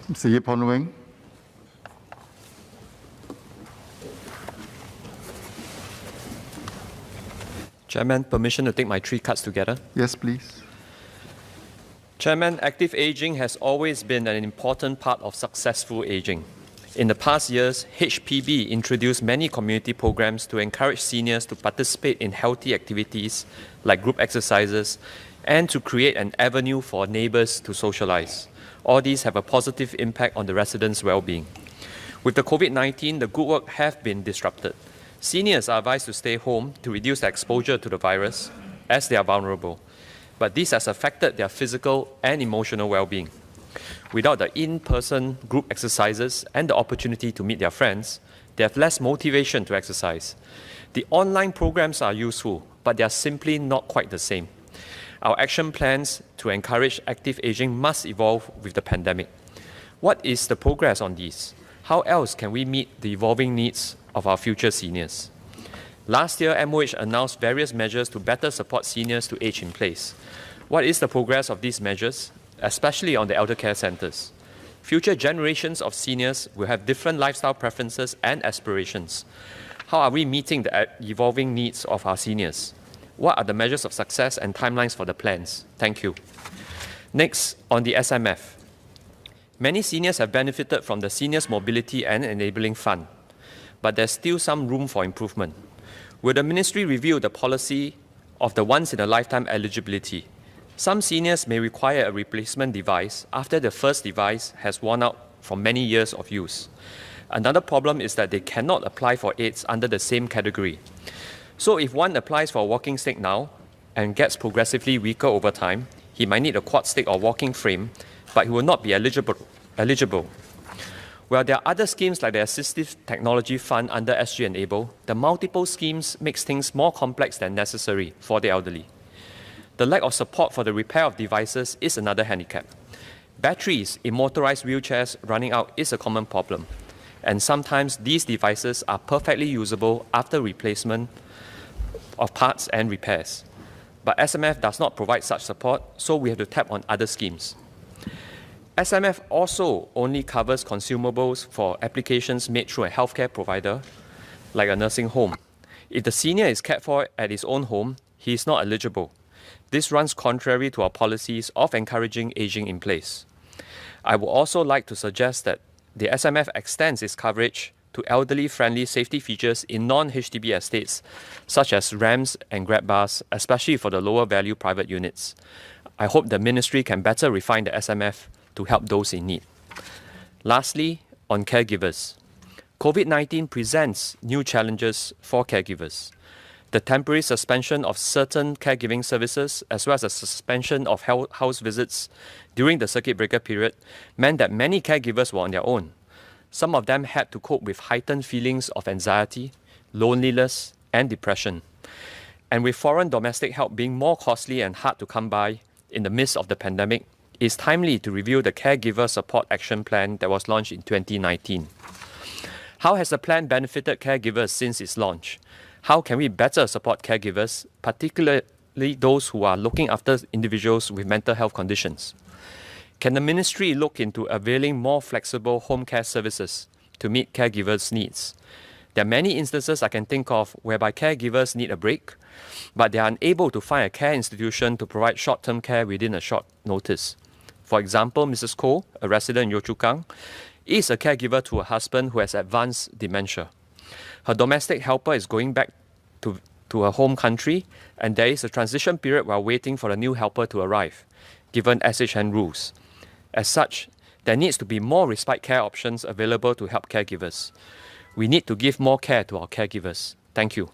Mr. Yip Hon Weng. Chairman, permission to take my 3 cards together? Yes, please. Chairman, active aging has always been an important part of successful aging. In the past years, HPB introduced many community programs to encourage seniors to participate in healthy activities like group exercises and to create an avenue for neighbours to socialise. All these have a positive impact on the residents' well-being. With the COVID-19, the good work have been disrupted. Seniors are advised to stay home to reduce their exposure to the virus as they are vulnerable. But this has affected their physical and emotional well-being. Without the in-person group exercises and the opportunity to meet their friends, they have less motivation to exercise. The online programs are useful, but they are simply not quite the same. Our action plans to encourage active aging must evolve with the pandemic. What is the progress on these? How else can we meet the evolving needs of our future seniors? Last year, MOH announced various measures to better support seniors to age in place. What is the progress of these measures, especially on the elder care centres? Future generations of seniors will have different lifestyle preferences and aspirations. How are we meeting the evolving needs of our seniors? What are the measures of success and timelines for the plans? Thank you. Next, on the SMF. Many seniors have benefited from the Seniors Mobility and Enabling Fund, but there's still some room for improvement. Will the Ministry review the policy of the once-in-a-lifetime eligibility? Some seniors may require a replacement device after the first device has worn out from many years of use. Another problem is that they cannot apply for aids under the same category. So if one applies for a walking stick now and gets progressively weaker over time, he might need a quad stick or walking frame, but he will not be eligible. While there are other schemes like the Assistive Technology Fund under SG Enable, the multiple schemes makes things more complex than necessary for the elderly. The lack of support for the repair of devices is another handicap. Batteries in motorized wheelchairs running out is a common problem, and sometimes these devices are perfectly usable after replacement of parts and repairs. But SMF does not provide such support, so we have to tap on other schemes. SMF also only covers consumables for applications made through a healthcare provider, like a nursing home. If the senior is cared for at his own home, he is not eligible. This runs contrary to our policies of encouraging aging in place. I would also like to suggest that the SMF extends its coverage to elderly-friendly safety features in non-HDB estates, such as ramps and grab bars, especially for the lower-value private units. I hope the Ministry can better refine the SMF to help those in need. Lastly, on caregivers. COVID-19 presents new challenges for caregivers. The temporary suspension of certain caregiving services, as well as the suspension of house visits during the circuit breaker period, meant that many caregivers were on their own. Some of them had to cope with heightened feelings of anxiety, loneliness, and depression. And with foreign domestic help being more costly and hard to come by in the midst of the pandemic, it is timely to review the Caregiver Support Action Plan that was launched in 2019. How has the plan benefited caregivers since its launch? How can we better support caregivers, particularly those who are looking after individuals with mental health conditions? Can the Ministry look into availing more flexible home care services to meet caregivers' needs? There are many instances I can think of whereby caregivers need a break, but they are unable to find a care institution to provide short-term care within a short notice. For example, Mrs. Koh, a resident in Yio Chu Kang, is a caregiver to her husband who has advanced dementia. Her domestic helper is going back to her home country, and there is a transition period while waiting for the new helper to arrive, given SHN rules. As such, there needs to be more respite care options available to help caregivers. We need to give more care to our caregivers. Thank you.